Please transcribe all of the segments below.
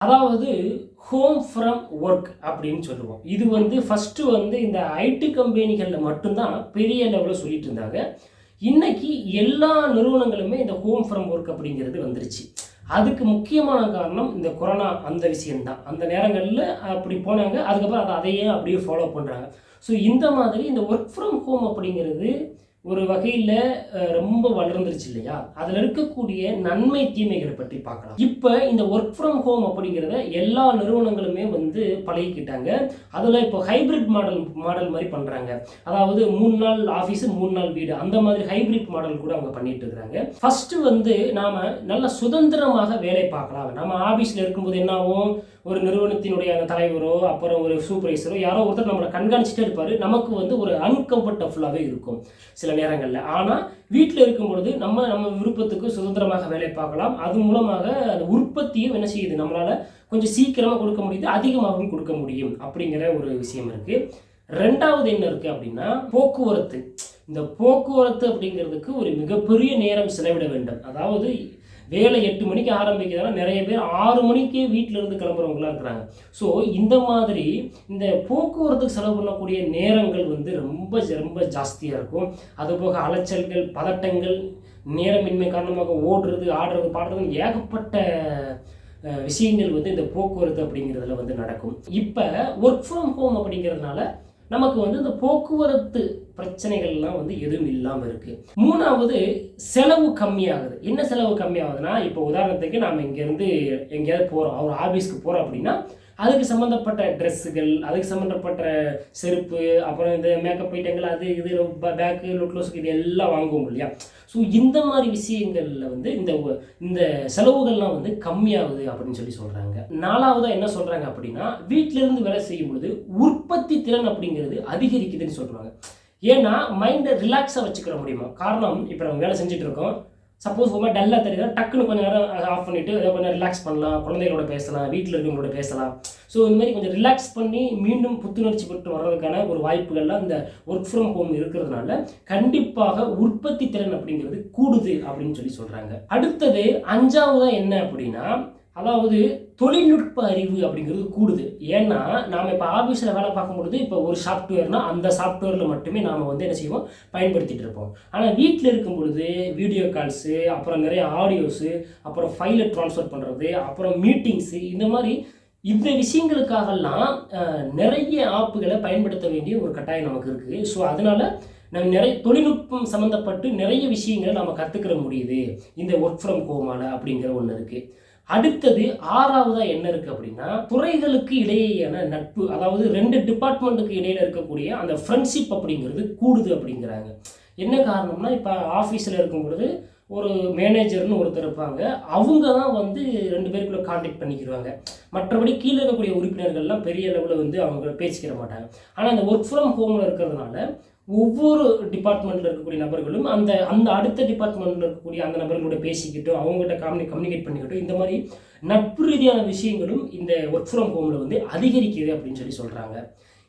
அதாவது home from work அப்படின்னு சொல்லுவோம். இது ஃபர்ஸ்ட்டு இந்த ஐடி கம்பெனிகளில் மட்டும்தான் பெரிய லெவலில் சொல்லிட்டு இருந்தாங்க. இன்னைக்கு எல்லா நிறுவனங்களுமே இந்த ஹோம் ஃப்ரம் ஒர்க் அப்படிங்கிறது வந்துருச்சு. அதுக்கு முக்கியமான காரணம் இந்த கொரோனா அந்த விஷயம்தான். அந்த நேரங்களில் அப்படி போனாங்க. அதுக்கப்புறம் அதையே அப்படியே ஃபாலோ பண்ணுறாங்க. ஸோ இந்த மாதிரி இந்த ஒர்க் ஃப்ரம் ஹோம் அப்படிங்கிறது ஒரு வகையில் ரொம்ப வளர்ந்துருச்சு இல்லையா? அதில் இருக்கக்கூடிய நன்மை தீமைகளை பற்றி பார்க்கலாம். இப்போ இந்த ஒர்க் ஃப்ரம் ஹோம் அப்படிங்கிறத எல்லா நிறுவனங்களுமே பழகிக்கிட்டாங்க. அதில் இப்போ ஹைப்ரிட் மாடல் மாதிரி பண்ணுறாங்க. அதாவது 3 நாள் ஆஃபீஸு 3 நாள் வீடு, அந்த மாதிரி ஹைப்ரிட் மாடல் கூட அவங்க பண்ணிட்டு இருக்கிறாங்க. ஃபர்ஸ்ட்டு நாம் நல்ல சுதந்திரமாக வேலை பார்க்கலாம். நம்ம ஆஃபீஸில் இருக்கும்போது என்ன ஆகும், ஒரு நிறுவனத்தினுடைய அந்த தலைவரோ அப்புறம் ஒரு சூப்பர்வைசரோ யாரோ ஒருத்தர் நம்மளை கண்காணிச்சுட்டே இருப்பார். நமக்கு ஒரு அன்கம்ஃபர்டபுளாகவே இருக்கும் சில நேரங்களில். ஆனால் வீட்டில் இருக்கும் பொழுது நம்ம விருப்பத்துக்கு சுதந்திரமாக வேலை பார்க்கலாம். அது மூலமாக அந்த உற்பத்தியும் என்ன செய்யுது, நம்மளால் கொஞ்சம் சீக்கிரமாக கொடுக்க முடியுது, அதிகமாகவும் கொடுக்க முடியும் அப்படிங்கிற ஒரு விஷயம் இருக்குது. ரெண்டாவது என்ன இருக்குது அப்படின்னா போக்குவரத்து. இந்த போக்குவரத்து அப்படிங்கிறதுக்கு ஒரு மிகப்பெரிய நேரம் செலவிட வேண்டும். அதாவது வேலை 8 மணிக்கு ஆரம்பிக்கிறதுனா நிறைய பேர் 6 மணிக்கே வீட்டிலேருந்து கிளம்புறவங்களாம் இருக்கிறாங்க. ஸோ இந்த மாதிரி இந்த போக்குவரத்துக்கு செலவு பண்ணக்கூடிய நேரங்கள் ரொம்ப ரொம்ப ஜாஸ்தியாக இருக்கும். அதுபோக அலைச்சல்கள், பதட்டங்கள், நேரமின்மை காரணமாக ஓடுறது, ஆடுறது, பாடுறதுன்னு ஏகப்பட்ட விஷயங்கள் இந்த போக்குவரத்து அப்படிங்கிறதுல நடக்கும். இப்போ ஒர்க் ஃப்ரம் ஹோம் அப்படிங்கிறதுனால நமக்கு இந்த போக்குவரத்து பிரச்சனைகள்லாம் எதுவும் இல்லாமல் இருக்குது. மூணாவது செலவு கம்மியாகுது. என்ன செலவு கம்மியாகுதுன்னா, இப்போ உதாரணத்துக்கு நாம் இங்கேருந்து எங்கேயாவது போகிறோம், ஒரு ஆஃபீஸ்க்கு போகிறோம் அப்படின்னா அதுக்கு சம்மந்தப்பட்ட ட்ரெஸ்ஸுகள், அதுக்கு சம்மந்தப்பட்ட செருப்பு, அப்புறம் இந்த மேக்கப் ஐட்டங்கள், அது இது பேக்கு லொட்லோஸுக்கு இது எல்லாம் வாங்குவோம் இல்லையா? ஸோ இந்த மாதிரி விஷயங்களில் இந்த செலவுகள்லாம் கம்மியாகுது அப்படின்னு சொல்கிறாங்க. நாலாவதாக என்ன சொல்கிறாங்க அப்படின்னா, வீட்டிலேருந்து வேலை செய்யும் பொழுது உற்பத்தி திறன் அப்படிங்கிறது அதிகரிக்குதுன்னு சொல்கிறாங்க. ஏன்னா மைண்டை ரிலாக்ஸாக வச்சுக்கிற முடியுமா? காரணம், இப்போ நம்ம வேலை செஞ்சுட்டு இருக்கோம், சப்போஸ் ரொம்ப டல்லாக தெரியுதா, டக்குன்னு கொஞ்சம் நேரம் ஆஃப் பண்ணிவிட்டு கொஞ்சம் ரிலாக்ஸ் பண்ணலாம், குழந்தைகளோட பேசலாம், வீட்டில் இருக்கவங்களோட பேசலாம். ஸோ இந்த மாதிரி கொஞ்சம் ரிலாக்ஸ் பண்ணி மீண்டும் புத்துணர்ச்சி பெற்று வர்றதுக்கான ஒரு வாய்ப்புகள்லாம் இந்த ஒர்க் ஃப்ரம் ஹோம் இருக்கிறதுனால கண்டிப்பாக உற்பத்தி திறன் அப்படிங்கிறது கூடுது அப்படின்னு சொல்கிறாங்க. அடுத்தது 5ஆவதாக என்ன அப்படின்னா, அதாவது தொழில்நுட்ப அறிவு அப்படிங்கிறது கூடுது. ஏன்னா நாம் இப்போ ஆஃபீஸில் வேலை பார்க்கும்பொழுது இப்போ ஒரு சாஃப்ட்வேர்னால் அந்த சாஃப்ட்வேரில் மட்டுமே நாம் என்ன செய்வோம், பயன்படுத்திகிட்டு இருப்போம். ஆனால் வீட்டில் இருக்கும் பொழுது வீடியோ கால்ஸு, அப்புறம் நிறைய ஆடியோஸு, அப்புறம் ஃபைலை ட்ரான்ஸ்ஃபர் பண்ணுறது, அப்புறம் மீட்டிங்ஸு, இந்த விஷயங்களுக்காகலாம் நிறைய ஆப்புகளை பயன்படுத்த வேண்டிய ஒரு கட்டாயம் நமக்கு இருக்குது. ஸோ அதனால் நம்ம நிறைய தொழில்நுட்பம் சம்மந்தப்பட்டு நிறைய விஷயங்களை நம்ம கற்றுக்கிற முடியுது இந்த ஒர்க் ஃப்ரம் ஹோமால் அப்படிங்கிற ஒன்று இருக்குது. அடுத்தது 6ஆவதாக என்ன இருக்குது அப்படின்னா, துறைகளுக்கு இடையேயான நட்பு. அதாவது 2 டிபார்ட்மெண்ட்டுக்கு இடையில் இருக்கக்கூடிய அந்த ஃப்ரெண்ட்ஷிப் அப்படிங்கிறது கூடுது அப்படிங்கிறாங்க. என்ன காரணம்னா, இப்போ ஆஃபீஸில் இருக்கும் பொழுது ஒரு மேனேஜர்னு ஒருத்தர் இருப்பாங்க. அவங்க தான் 2 பேருக்குள்ள கான்டாக்ட் பண்ணிக்கிடுவாங்க. மற்றபடி கீழே இருக்கக்கூடிய உறுப்பினர்கள்லாம் பெரிய லெவலில் அவங்க பேசிக்கிற மாட்டாங்க. ஆனால் இந்த ஒர்க் ஃப்ரம் ஹோமில் இருக்கிறதுனால ஒவ்வொரு டிபார்ட்மெண்ட்டில் இருக்கக்கூடிய நபர்களும் அந்த அடுத்த டிபார்ட்மெண்ட்டில் இருக்கக்கூடிய அந்த நபர்களோட பேசிக்கிட்டோம், அவங்ககிட்ட கம்யூனிகேட் பண்ணிக்கிட்டோம், இந்த மாதிரி நட்பு ரீதியான விஷயங்களும் இந்த ஒர்க் ஃப்ரம் ஹோமில் அதிகரிக்குது அப்படின்னு சொல்கிறாங்க.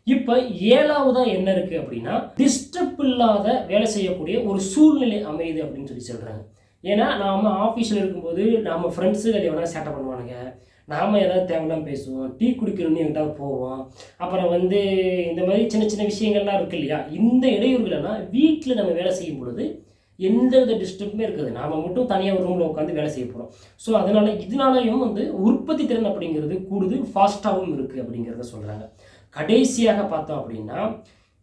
இப்போ 7ஆவதாக என்ன இருக்குது அப்படின்னா, டிஸ்டர்ப் இல்லாத வேலை செய்யக்கூடிய ஒரு சூழ்நிலை அமையுது அப்படின்னு சொல்கிறாங்க. ஏன்னா நாம் ஆஃபீஸில் இருக்கும்போது நம்ம ஃப்ரெண்ட்ஸு எவனா சேட்டை பண்ணுவானுங்க, நாம் ஏதாவது தேவையில்லாமல் பேசுவோம், டீ குடிக்கணும்னு எங்கிட்டாவது போவோம், அப்புறம் இந்த மாதிரி சின்ன சின்ன விஷயங்கள்லாம் இருக்குது இல்லையா? இந்த இடையூறுகளெல்லாம் வீட்டில் நம்ம வேலை செய்யும் பொழுது எந்த வித டிஸ்டர்புமே இருக்காது. நாம் மட்டும் தனியாக ஒரு ரூமில் உட்காந்து வேலை செய்ய போகிறோம். ஸோ இதனாலையும் உற்பத்தி திறன் அப்படிங்கிறது கூடுது, ஃபாஸ்ட்டாகவும் இருக்குது அப்படிங்கிறத சொல்கிறாங்க. கடைசியாக பார்த்தோம் அப்படின்னா,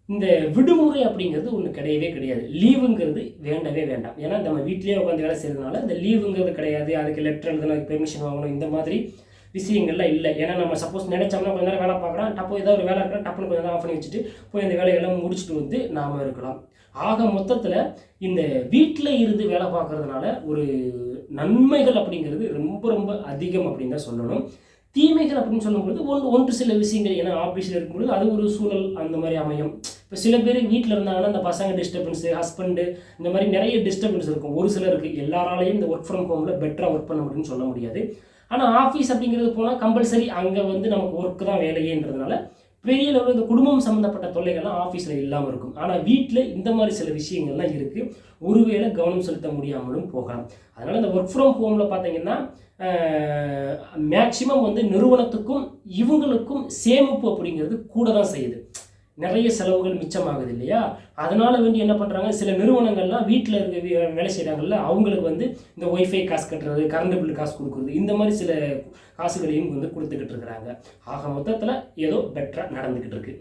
இந்த விடுமுறை அப்படிங்கிறது ஒன்று கிடையவே கிடையாது. லீவுங்கிறது வேண்டவே வேண்டாம். ஏன்னா நம்ம வீட்டிலேயே உட்காந்து வேலை செய்கிறதுனால இந்த லீவுங்கிறது கிடையாது. அதுக்கு லெட்டர் எழுதணும், அதுக்கு பெர்மிஷன் வாங்கணும், இந்த மாதிரி விஷயங்கள்லாம் இல்லை. ஏன்னா நம்ம சப்போஸ் நினைச்சோம்னா கொஞ்ச நேரம் வேலை பார்க்குறோம், ஏதாவது ஒரு வேலை இருக்கிறோம், டப்புன்னு கொஞ்சம் நேரம் ஆஃப் பண்ணி வச்சுட்டு போய் அந்த வேலையெல்லாம் முடிச்சுட்டு நாம் இருக்கலாம். ஆக மொத்தத்தில் இந்த வீட்டில் இருந்து வேலை பார்க்கறதுனால ஒரு நன்மைகள் அப்படிங்கிறது ரொம்ப ரொம்ப அதிகம் அப்படின்னு தான் சொல்லணும். தீமைகள் அப்படின்னு சொல்லும்போது ஒன்று சில விஷயங்கள், ஏன்னா ஆஃபீஸில் இருக்கும்போது அது ஒரு சூழல் அந்த மாதிரி அமையும். இப்போ சில பேர் வீட்டில் இருந்தாங்கன்னா அந்த பசங்க டிஸ்டர்பன்ஸு, ஹஸ்பண்டு, இந்த மாதிரி நிறைய டிஸ்டர்பன்ஸ் இருக்கும். ஒரு சிலருக்கு எல்லாராலையும் இந்த ஒர்க் ஃப்ரம் ஹோமில் பெட்டராக ஒர்க் பண்ண முடியும்னு சொல்ல முடியாது. ஆனால் ஆஃபீஸ் அப்படிங்கிறது போனால் கம்பல்சரி அங்கே நமக்கு ஒர்க்கு தான் வேலையேன்றதுனால பெரிய லெவலில் இந்த குடும்பம் சம்மந்தப்பட்ட தொல்லைகள்லாம் ஆஃபீஸில் இல்லாமல் இருக்கும். ஆனால் வீட்டில் இந்த மாதிரி சில விஷயங்கள்லாம் இருக்குது. ஒருவேளை கவனம் செலுத்த முடியாமலும் போகலாம். அதனால் இந்த ஒர்க் ஃப்ரம் ஹோமில் பார்த்தீங்கன்னா மேக்சிமம் வந்து நிறுவனத்துக்கும் இவங்களுக்கும் சேமிப்பு அப்படிங்கிறது கூட தான் செய்யுது. நிறைய செலவுகள் மிச்சமாகுது இல்லையா? அதனால் வேண்டி என்ன பண்ணுறாங்க, சில நிறுவனங்கள்லாம் வீட்டில் இருக்க வேலை செய்கிறாங்கல்ல, அவங்களுக்கு வந்து இந்த ஒய்ஃபை காசு கட்டுறது, கரண்ட் பில் காசு கொடுக்குறது, இந்த மாதிரி சில காசுகளையும் வந்து கொடுத்துக்கிட்டு இருக்கிறாங்க. ஆக மொத்தத்தில் ஏதோ பெட்டராக நடந்துக்கிட்டு இருக்கு.